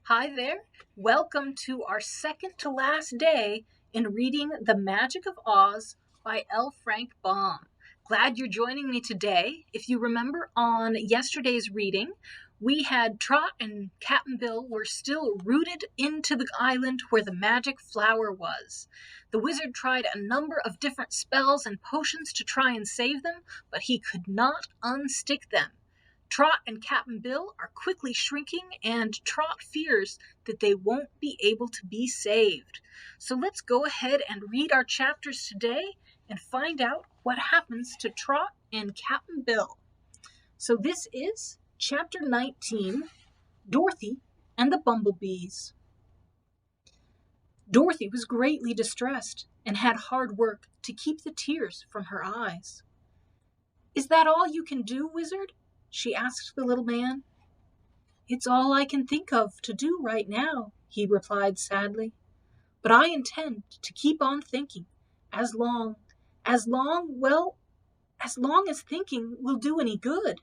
Hi there. Welcome to our second to last day in reading The Magic of Oz by L. Frank Baum. Glad you're joining me today. If you remember on yesterday's reading, we had Trot and Cap'n Bill were still rooted into the island where the magic flower was. The wizard tried a number of different spells and potions to try and save them, but he could not unstick them. Trot and Cap'n Bill are quickly shrinking, and Trot fears that they won't be able to be saved. So let's go ahead and read our chapters today and find out what happens to Trot and Cap'n Bill. So this is Chapter 19, Dorothy and the Bumblebees. Dorothy was greatly distressed and had hard work to keep the tears from her eyes. "Is that all you can do, Wizard?" she asked the little man. "It's all I can think of to do right now," he replied sadly. "But I intend to keep on thinking as long as thinking will do any good."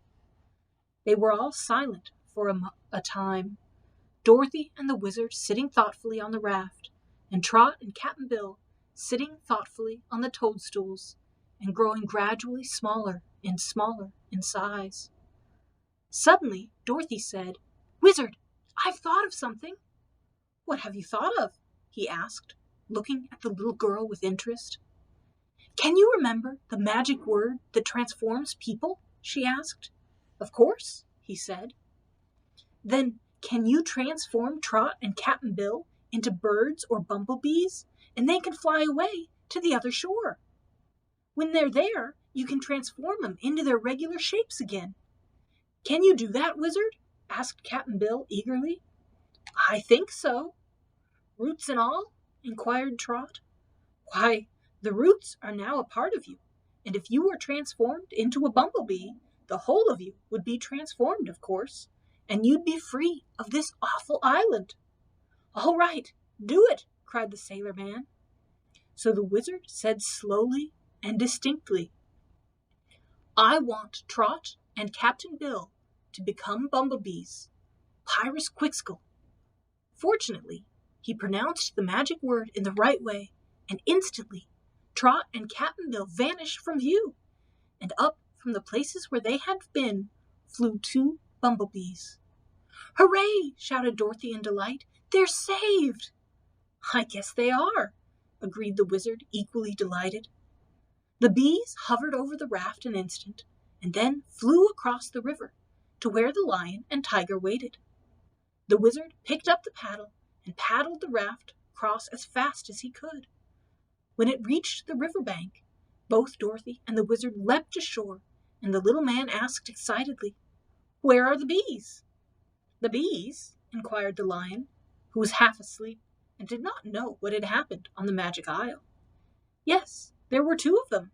They were all silent for a time, Dorothy and the wizard sitting thoughtfully on the raft, and Trot and Cap'n Bill sitting thoughtfully on the toadstools and growing gradually smaller and smaller in size. Suddenly, Dorothy said, "Wizard, I've thought of something." "What have you thought of?" he asked, looking at the little girl with interest. "Can you remember the magic word that transforms people?" she asked. "Of course," he said. "Then can you transform Trot and Cap'n Bill into birds or bumblebees, and they can fly away to the other shore? When they're there, you can transform them into their regular shapes again." "Can you do that, Wizard?" asked Cap'n Bill eagerly. "I think so." "Roots and all?" inquired Trot. "Why, the roots are now a part of you, and if you were transformed into a bumblebee, the whole of you would be transformed, of course, and you'd be free of this awful island." "All right, do it!" cried the sailor man. So the wizard said slowly and distinctly, "I want Trot and Captain Bill to become bumblebees. Pyrus Quickskill." Fortunately, he pronounced the magic word in the right way, and instantly Trot and Cap'n Bill vanished from view, and up from the places where they had been flew two bumblebees. "Hooray!" shouted Dorothy in delight. "They're saved!" "I guess they are," agreed the wizard, equally delighted. The bees hovered over the raft an instant, and then flew across the river to where the lion and tiger waited. The wizard picked up the paddle and paddled the raft across as fast as he could. When it reached the river bank, both Dorothy and the wizard leapt ashore, and the little man asked excitedly, "Where are the bees?" "The bees?" inquired the lion, who was half asleep and did not know what had happened on the Magic Isle. "Yes, there were two of them."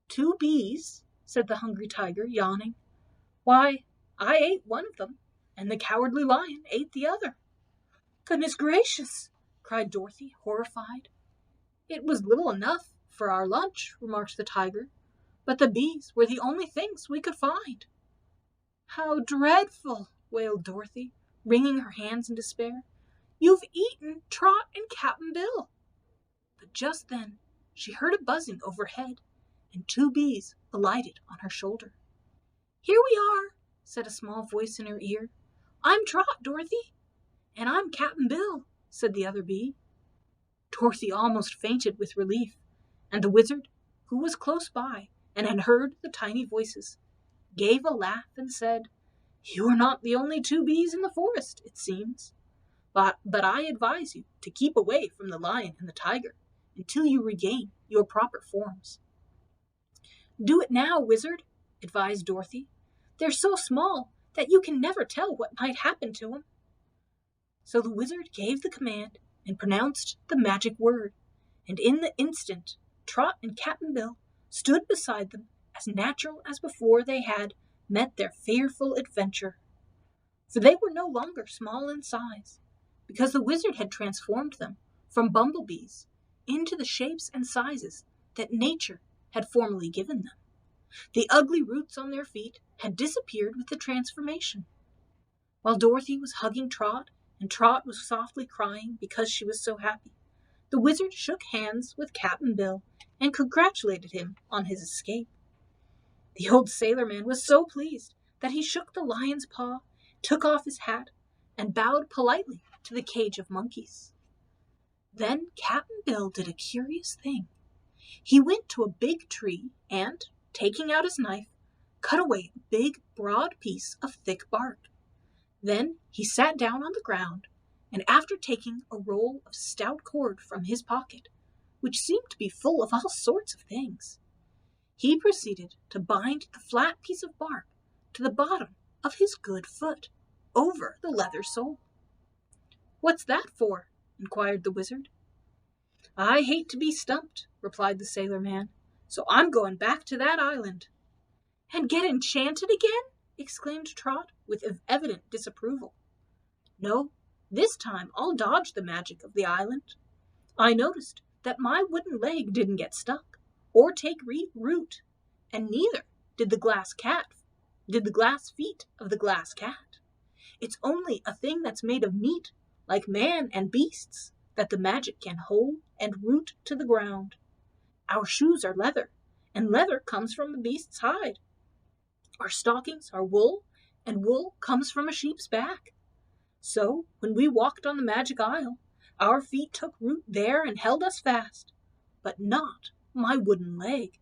"Two bees?" said the hungry tiger, yawning. "Why, I ate one of them, and the cowardly lion ate the other." "Goodness gracious!" cried Dorothy, horrified. "It was little enough for our lunch," remarked the tiger, "but the bees were the only things we could find." "How dreadful!" wailed Dorothy, wringing her hands in despair. "You've eaten Trot and Cap'n Bill." But just then she heard a buzzing overhead, and two bees alighted on her shoulder. "Here we are," said a small voice in her ear. "I'm Trot, Dorothy." "And I'm Cap'n Bill," said the other bee. Dorothy almost fainted with relief, and the wizard, who was close by and had heard the tiny voices, gave a laugh and said, "You are not the only two bees in the forest, it seems. But I advise you to keep away from the lion and the tiger until you regain your proper forms." "Do it now, wizard," advised Dorothy. "They're so small that you can never tell what might happen to them." So the wizard gave the command and pronounced the magic word, and in the instant Trot and Cap'n Bill stood beside them as natural as before they had met their fearful adventure. For they were no longer small in size, because the wizard had transformed them from bumblebees into the shapes and sizes that nature had formerly given them. The ugly roots on their feet had disappeared with the transformation. While Dorothy was hugging Trot and Trot was softly crying because she was so happy, the wizard shook hands with Cap'n Bill and congratulated him on his escape. The old sailor-man was so pleased that he shook the lion's paw, took off his hat, and bowed politely to the cage of monkeys. Then Cap'n Bill did a curious thing. He went to a big tree and, taking out his knife, cut away a big, broad piece of thick bark. Then he sat down on the ground, and after taking a roll of stout cord from his pocket, which seemed to be full of all sorts of things, he proceeded to bind the flat piece of bark to the bottom of his good foot, over the leather sole. "What's that for?" inquired the wizard. "I hate to be stumped," replied the sailor-man, "so I'm going back to that island." "And get enchanted again?" exclaimed Trot, with evident disapproval. "No, this time I'll dodge the magic of the island. I noticed that my wooden leg didn't get stuck, or take root, and neither did the glass feet of the glass cat. It's only a thing that's made of meat, like man and beasts, that the magic can hold and root to the ground. Our shoes are leather, and leather comes from a beast's hide. Our stockings are wool, and wool comes from a sheep's back. So, when we walked on the magic isle, our feet took root there and held us fast, but not my wooden leg.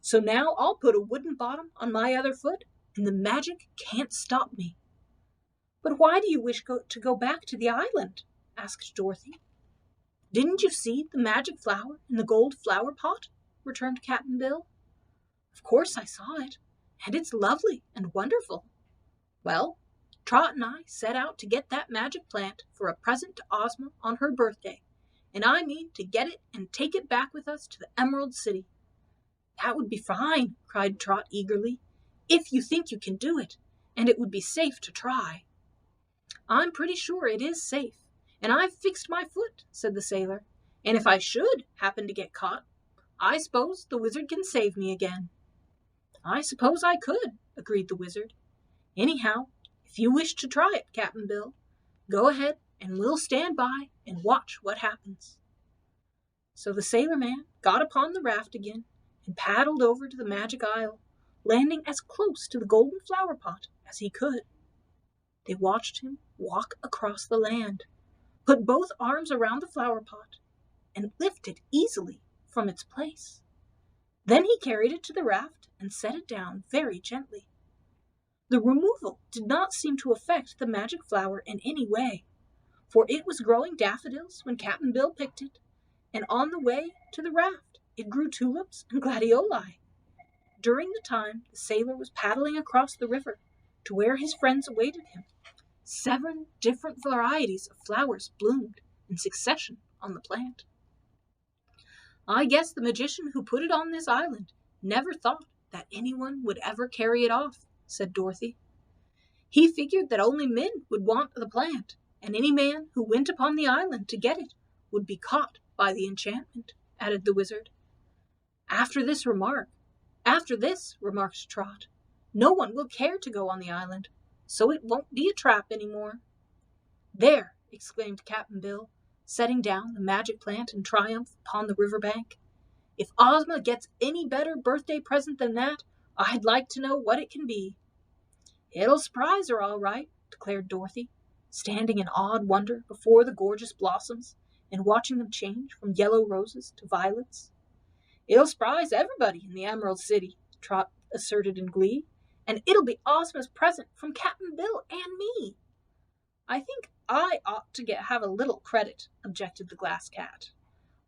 So now I'll put a wooden bottom on my other foot, and the magic can't stop me." "But why do you wish to go back to the island?" asked Dorothy. "Didn't you see the magic flower in the gold flower pot?" returned Cap'n Bill. "Of course I saw it, and it's lovely and wonderful. Well, Trot and I set out to get that magic plant for a present to Ozma on her birthday, and I mean to get it and take it back with us to the Emerald City." "That would be fine," cried Trot eagerly, "if you think you can do it, and it would be safe to try." "I'm pretty sure it is safe, and I've fixed my foot," said the sailor, "and if I should happen to get caught, I suppose the wizard can save me again." "I suppose I could," agreed the wizard. "Anyhow, if you wish to try it, Cap'n Bill, go ahead and we'll stand by and watch what happens." So the sailor-man got upon the raft again and paddled over to the magic isle, landing as close to the golden flower pot as he could. They watched him walk across the land, put both arms around the flower pot, and lift it easily from its place. Then he carried it to the raft and set it down very gently. The removal did not seem to affect the magic flower in any way, for it was growing daffodils when Cap'n Bill picked it, and on the way to the raft it grew tulips and gladioli. During the time the sailor was paddling across the river to where his friends awaited him, 7 different varieties of flowers bloomed in succession on the plant. "I guess the magician who put it on this island never thought that anyone would ever carry it off," said Dorothy. "He figured that only men would want the plant, and any man who went upon the island to get it would be caught by the enchantment," added the wizard. After this, remarked Trot, "no one will care to go on the island, so it won't be a trap any more." "There!" exclaimed Cap'n Bill, setting down the magic plant in triumph upon the river bank. "If Ozma gets any better birthday present than that, I'd like to know what it can be." "It'll surprise her, all right," declared Dorothy, standing in awed wonder before the gorgeous blossoms and watching them change from yellow roses to violets. "It'll surprise everybody in the Emerald City," Trot asserted in glee, "and it'll be Ozma's present from Cap'n Bill and me." "I think I ought to have a little credit," objected the Glass Cat.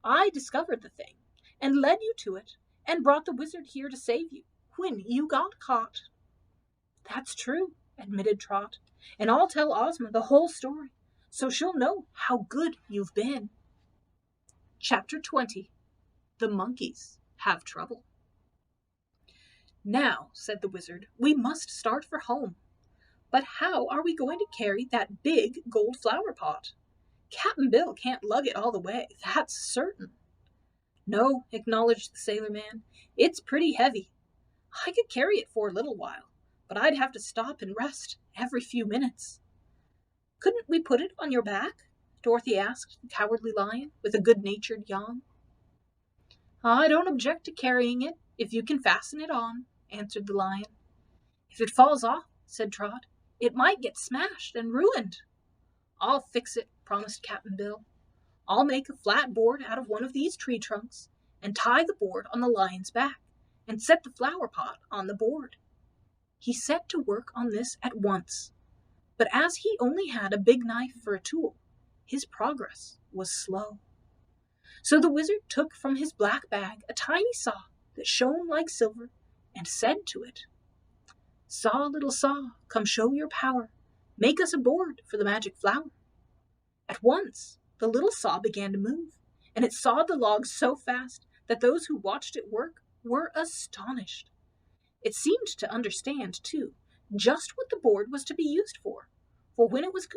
"I discovered the thing, and led you to it, and brought the wizard here to save you, when you got caught." "That's true," admitted Trot, "and I'll tell Ozma the whole story, so she'll know how good you've been." Chapter 20. The Monkeys Have Trouble. "Now," said the wizard, "we must start for home. But how are we going to carry that big gold flower pot? Cap'n Bill can't lug it all the way, that's certain." "No," acknowledged the sailor-man, "it's pretty heavy. I could carry it for a little while, but I'd have to stop and rest every few minutes." "Couldn't we put it on your back?" Dorothy asked the Cowardly Lion with a good-natured yawn. "I don't object to carrying it, if you can fasten it on," answered the Lion. "If it falls off," said Trot, "it might get smashed and ruined." "I'll fix it," promised Cap'n Bill. "I'll make a flat board out of one of these tree trunks, and tie the board on the lion's back, and set the flower pot on the board." He set to work on this at once, but as he only had a big knife for a tool, his progress was slow. So the Wizard took from his black bag a tiny saw that shone like silver, and said to it, "Saw, little saw, come show your power, make us a board for the magic flower." At once the little saw began to move, and it sawed the logs so fast that those who watched it work were astonished. It seemed to understand, too, just what the board was to be used for when it was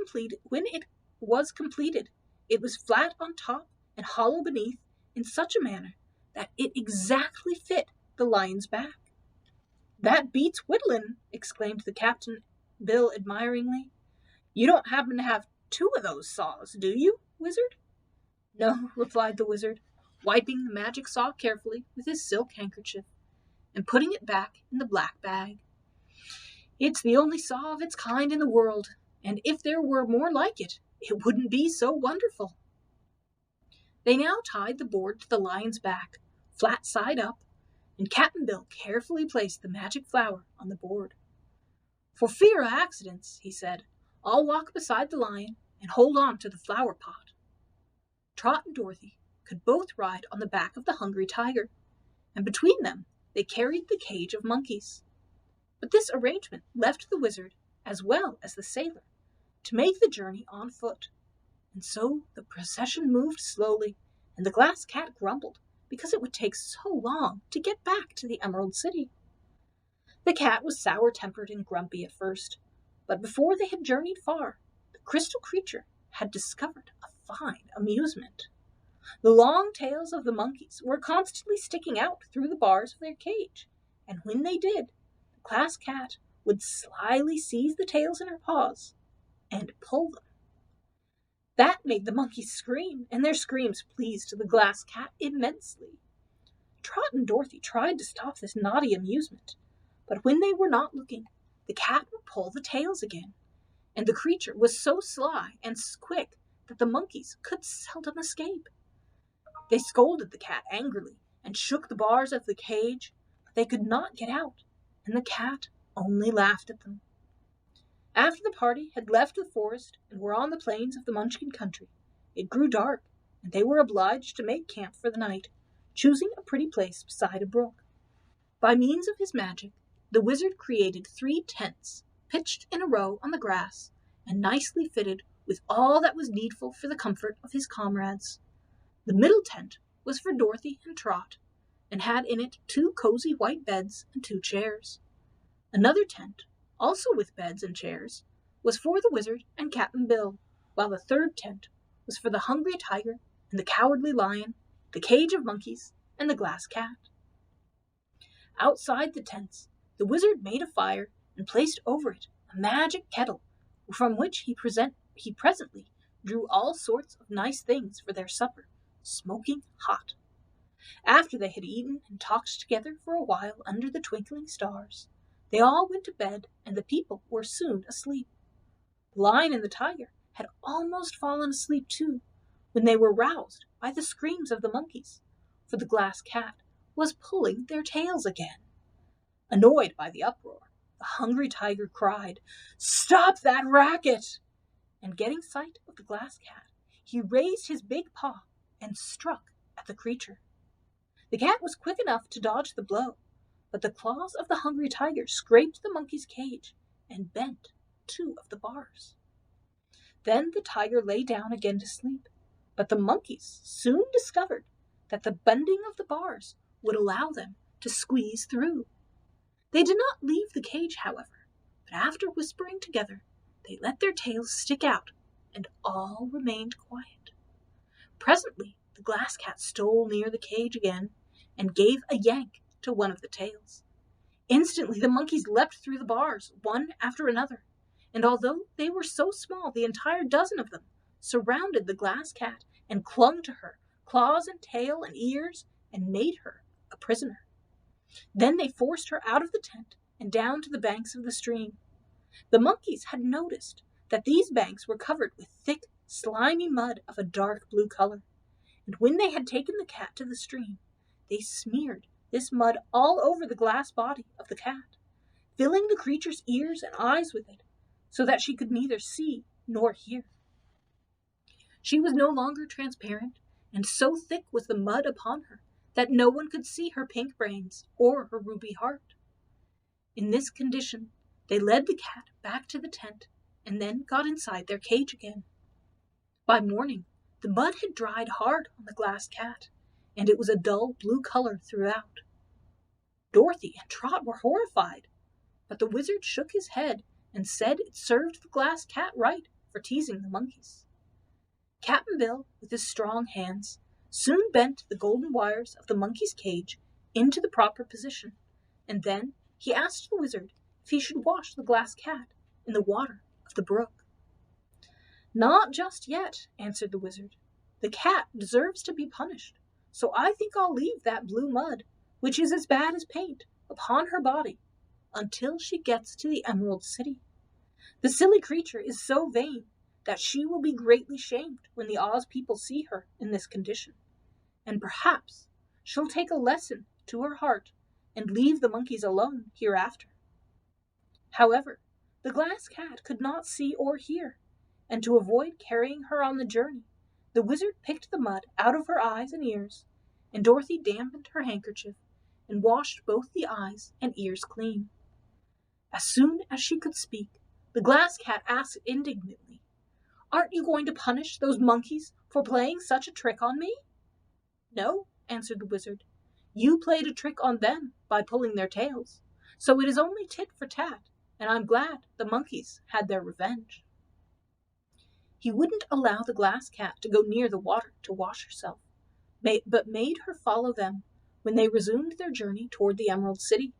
completed, it was flat on top and hollow beneath in such a manner that it exactly fit the lion's back. "That beats whittlin'," exclaimed the Captain Bill admiringly. "You don't happen to have two of those saws, do you, Wizard?" "No," replied the Wizard, wiping the magic saw carefully with his silk handkerchief and putting it back in the black bag. "It's the only saw of its kind in the world, and if there were more like it, it wouldn't be so wonderful." They now tied the board to the lion's back, flat side up, and Cap'n Bill carefully placed the magic flower on the board. "For fear of accidents," he said, "I'll walk beside the lion and hold on to the flower pot." Trot and Dorothy could both ride on the back of the Hungry Tiger, and between them they carried the cage of monkeys. But this arrangement left the Wizard, as well as the sailor, to make the journey on foot, and so the procession moved slowly, and the Glass Cat grumbled because it would take so long to get back to the Emerald City. The cat was sour-tempered and grumpy at first, but before they had journeyed far, the crystal creature had discovered a fine amusement. The long tails of the monkeys were constantly sticking out through the bars of their cage, and when they did, the Glass Cat would slyly seize the tails in her paws and pull them. That made the monkeys scream, and their screams pleased the Glass Cat immensely. Trot and Dorothy tried to stop this naughty amusement, but when they were not looking, the cat would pull the tails again, and the creature was so sly and quick that the monkeys could seldom escape. They scolded the cat angrily and shook the bars of the cage, but they could not get out, and the cat only laughed at them. After the party had left the forest and were on the plains of the Munchkin country, it grew dark, and they were obliged to make camp for the night, choosing a pretty place beside a brook. By means of his magic, the Wizard created 3 tents, pitched in a row on the grass, and nicely fitted with all that was needful for the comfort of his comrades. The middle tent was for Dorothy and Trot, and had in it 2 cozy white beds and 2 chairs. Another tent, also with beds and chairs, was for the Wizard and Cap'n Bill, while the third tent was for the Hungry Tiger and the Cowardly Lion, the cage of monkeys, and the Glass Cat. Outside the tents, the Wizard made a fire and placed over it a magic kettle, from which he presently drew all sorts of nice things for their supper, smoking hot. After they had eaten and talked together for a while under the twinkling stars, they all went to bed, and the people were soon asleep. The Lion and the Tiger had almost fallen asleep too, when they were roused by the screams of the monkeys, for the Glass Cat was pulling their tails again. Annoyed by the uproar, the Hungry Tiger cried, "Stop that racket!" And getting sight of the Glass Cat, he raised his big paw and struck at the creature. The cat was quick enough to dodge the blow, but the claws of the Hungry Tiger scraped the monkey's cage and bent 2 of the bars. Then the tiger lay down again to sleep, but the monkeys soon discovered that the bending of the bars would allow them to squeeze through. They did not leave the cage, however, but after whispering together, they let their tails stick out, and all remained quiet. Presently, the Glass Cat stole near the cage again, and gave a yank to one of the tails. Instantly the monkeys leapt through the bars, one after another, and although they were so small, the entire dozen of them surrounded the glass cat and clung to her, claws and tail and ears, and made her a prisoner. Then they forced her out of the tent and down to the banks of the stream. The monkeys had noticed that these banks were covered with thick, slimy mud of a dark blue color, and when they had taken the cat to the stream, they smeared this mud all over the glass body of the cat, filling the creature's ears and eyes with it, so that she could neither see nor hear. She was no longer transparent, and so thick was the mud upon her that no one could see her pink brains or her ruby heart. In this condition, they led the cat back to the tent and then got inside their cage again. By morning, the mud had dried hard on the glass cat, and it was a dull blue color throughout. Dorothy and Trot were horrified, but the wizard shook his head and said it served the glass cat right for teasing the monkeys. Cap'n Bill, with his strong hands, soon bent the golden wires of the monkey's cage into the proper position, and then he asked the wizard if he should wash the glass cat in the water of the brook. "Not just yet," answered the wizard. "The cat deserves to be punished, so I think I'll leave that blue mud, which is as bad as paint, upon her body, until she gets to the Emerald City. The silly creature is so vain that she will be greatly shamed when the Oz people see her in this condition, and perhaps she'll take a lesson to her heart and leave the monkeys alone hereafter." However, the glass cat could not see or hear, and to avoid carrying her on the journey, the wizard picked the mud out of her eyes and ears, and Dorothy dampened her handkerchief and washed both the eyes and ears clean. As soon as she could speak, the glass cat asked indignantly, "Aren't you going to punish those monkeys for playing such a trick on me?" "No," answered the wizard. "You played a trick on them by pulling their tails, so it is only tit for tat, and I'm glad the monkeys had their revenge." He wouldn't allow the glass cat to go near the water to wash herself, but made her follow them when they resumed their journey toward the Emerald City.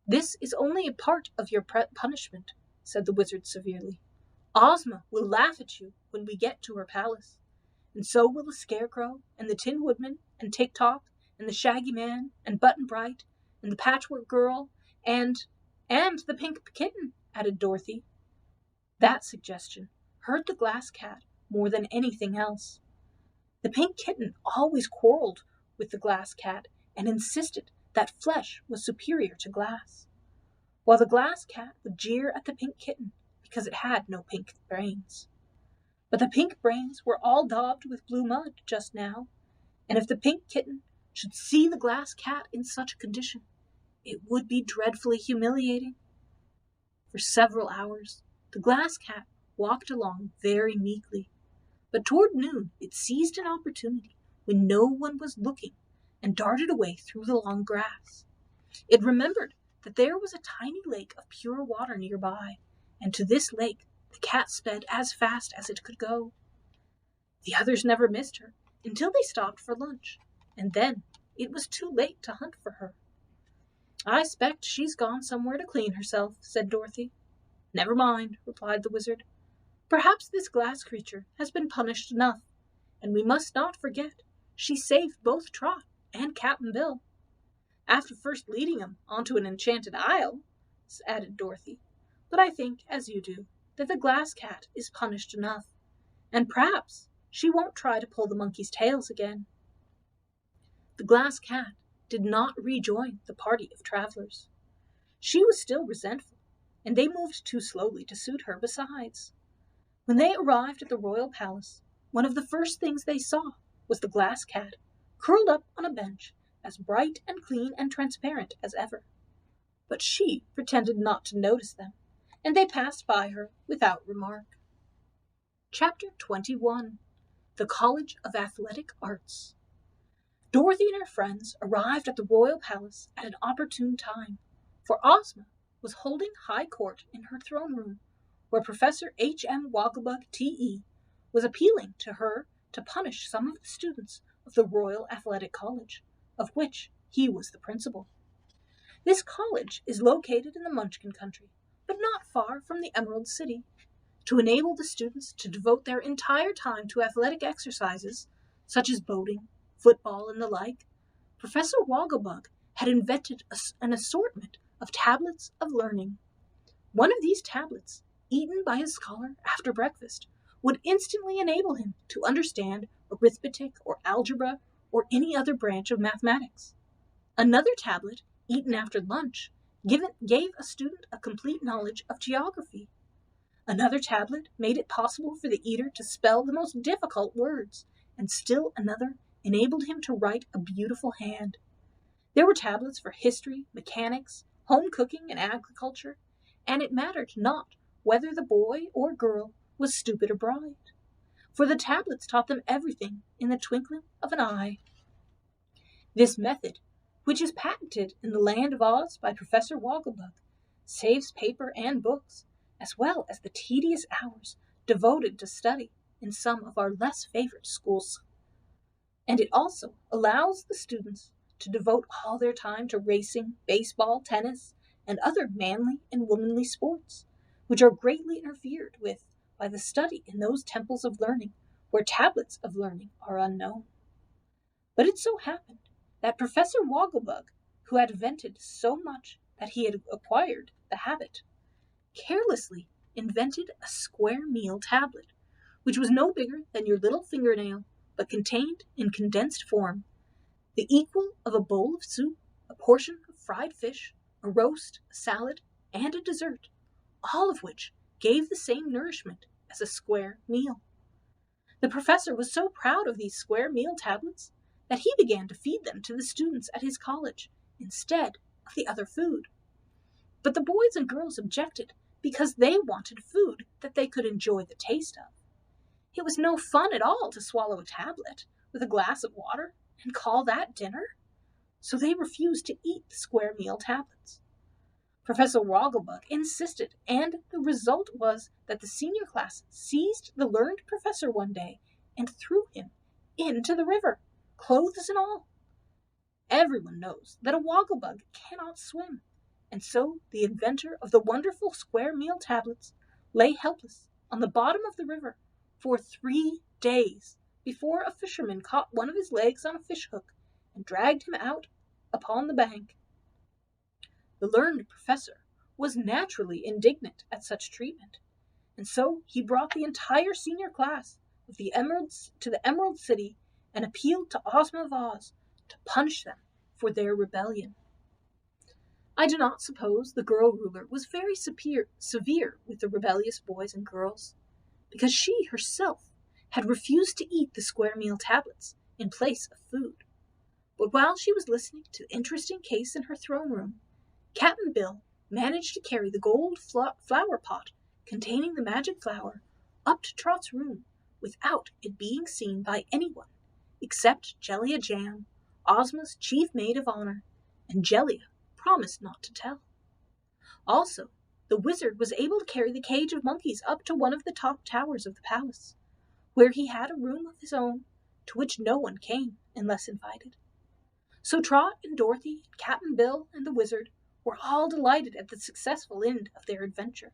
"This is only a part of your punishment," said the wizard severely. "Ozma will laugh at you when we get to her palace, and so will the Scarecrow and the Tin Woodman and Tik-Tok and the Shaggy Man and Button-Bright and the Patchwork Girl and the Pink Kitten," added Dorothy. That suggestion hurt the glass cat more than anything else. The Pink Kitten always quarreled with the glass cat and insisted that flesh was superior to glass, while the glass cat would jeer at the Pink Kitten because it had no pink brains. But the pink brains were all daubed with blue mud just now, and if the Pink Kitten should see the glass cat in such a condition, it would be dreadfully humiliating. For several hours, the glass cat walked along very meekly, but toward noon it seized an opportunity when no one was looking and darted away through the long grass. It remembered that there was a tiny lake of pure water nearby, and to this lake the cat sped as fast as it could go. The others never missed her until they stopped for lunch, and then it was too late to hunt for her. "I expect she's gone somewhere to clean herself," said Dorothy. "Never mind," replied the wizard. "Perhaps this glass creature has been punished enough, and we must not forget she saved both Trot and Cap'n Bill. After first leading 'em onto an enchanted isle," added Dorothy. "But I think, as you do, that the glass cat is punished enough, and perhaps she won't try to pull the monkeys' tails again." The glass cat did not rejoin the party of travelers. She was still resentful, and they moved too slowly to suit her besides. When they arrived at the royal palace, one of the first things they saw was the glass cat, curled up on a bench, as bright and clean and transparent as ever. But she pretended not to notice them, and they passed by her without remark. Chapter 21. The College of Athletic Arts. Dorothy and her friends arrived at the royal palace at an opportune time, for Ozma was holding high court in her throne room, where Professor H.M. Wogglebug, T.E., was appealing to her to punish some of the students of the Royal Athletic College, of which he was the principal. This college is located in the Munchkin country, but not far from the Emerald City. To enable the students to devote their entire time to athletic exercises, such as boating, football, and the like, Professor Wogglebug had invented an assortment of tablets of learning. One of these tablets, eaten by a scholar after breakfast, would instantly enable him to understand arithmetic or algebra or any other branch of mathematics. Another tablet, eaten after lunch, gave a student a complete knowledge of geography. Another tablet made it possible for the eater to spell the most difficult words, and still another enabled him to write a beautiful hand. There were tablets for history, mechanics, home cooking, and agriculture, and it mattered not whether the boy or girl was stupid or bright, for the tablets taught them everything in the twinkling of an eye. This method, which is patented in the land of Oz by Professor Wogglebug, saves paper and books, as well as the tedious hours devoted to study in some of our less favored schools. And it also allows the students to devote all their time to racing, baseball, tennis, and other manly and womanly sports, which are greatly interfered with by the study in those temples of learning where tablets of learning are unknown. But it so happened that Professor Wogglebug, who had invented so much that he had acquired the habit, carelessly invented a square meal tablet, which was no bigger than your little fingernail, but contained in condensed form the equal of a bowl of soup, a portion of fried fish, a roast, a salad, and a dessert, all of which gave the same nourishment as a square meal. The professor was so proud of these square meal tablets that he began to feed them to the students at his college instead of the other food. But the boys and girls objected because they wanted food that they could enjoy the taste of. It was no fun at all to swallow a tablet with a glass of water and call that dinner, so they refused to eat the square meal tablets. Professor Wogglebug insisted, and the result was that the senior class seized the learned professor one day and threw him into the river, clothes and all. Everyone knows that a Wogglebug cannot swim, and so the inventor of the wonderful square meal tablets lay helpless on the bottom of the river for 3 days before a fisherman caught one of his legs on a fish hook and dragged him out upon the bank. The learned professor was naturally indignant at such treatment, and so he brought the entire senior class of the Emeralds to the Emerald City and appealed to Ozma of Oz to punish them for their rebellion. I do not suppose the girl ruler was very severe with the rebellious boys and girls, because she herself had refused to eat the square meal tablets in place of food. But while she was listening to the interesting case in her throne room, Cap'n Bill managed to carry the gold flower pot containing the magic flower up to Trot's room without it being seen by anyone except Jellia Jam, Ozma's chief maid of honor, and Jellia promised not to tell. Also, the wizard was able to carry the cage of monkeys up to one of the top towers of the palace, where he had a room of his own to which no one came unless invited. So Trot and Dorothy, Cap'n Bill, and the wizard were all delighted at the successful end of their adventure.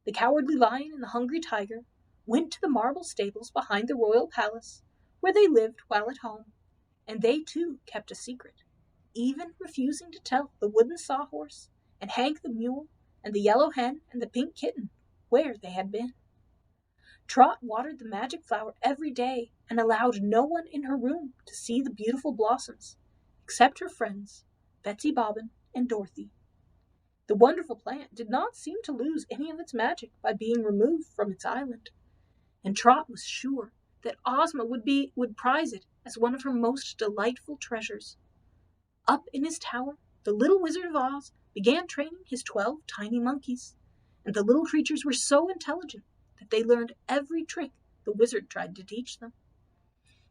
The Cowardly Lion and the Hungry Tiger went to the marble stables behind the royal palace, where they lived while at home, and they too kept a secret, even refusing to tell the wooden sawhorse and Hank the mule and the yellow hen and the pink kitten where they had been. Trot watered the magic flower every day and allowed no one in her room to see the beautiful blossoms, except her friends, Betsy Bobbin and Dorothy. The wonderful plant did not seem to lose any of its magic by being removed from its island, and Trot was sure that Ozma would prize it as one of her most delightful treasures. Up in his tower, the little Wizard of Oz began training his 12 tiny monkeys, and the little creatures were so intelligent that they learned every trick the wizard tried to teach them.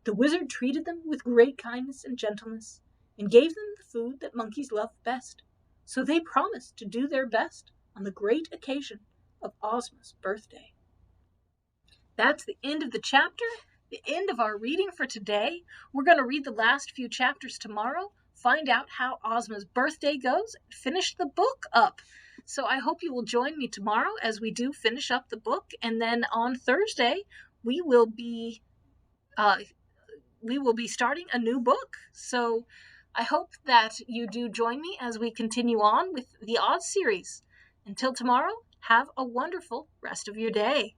The wizard treated them with great kindness and gentleness, and gave them the food that monkeys love best, so they promised to do their best on the great occasion of Ozma's birthday. That's the end of the chapter, the end of our reading for today. We're going to read the last few chapters tomorrow, find out how Ozma's birthday goes, and finish the book up. So I hope you will join me tomorrow as we do finish up the book, and then on Thursday we will be starting a new book. So I hope that you do join me as we continue on with the Oz series. Until tomorrow, have a wonderful rest of your day.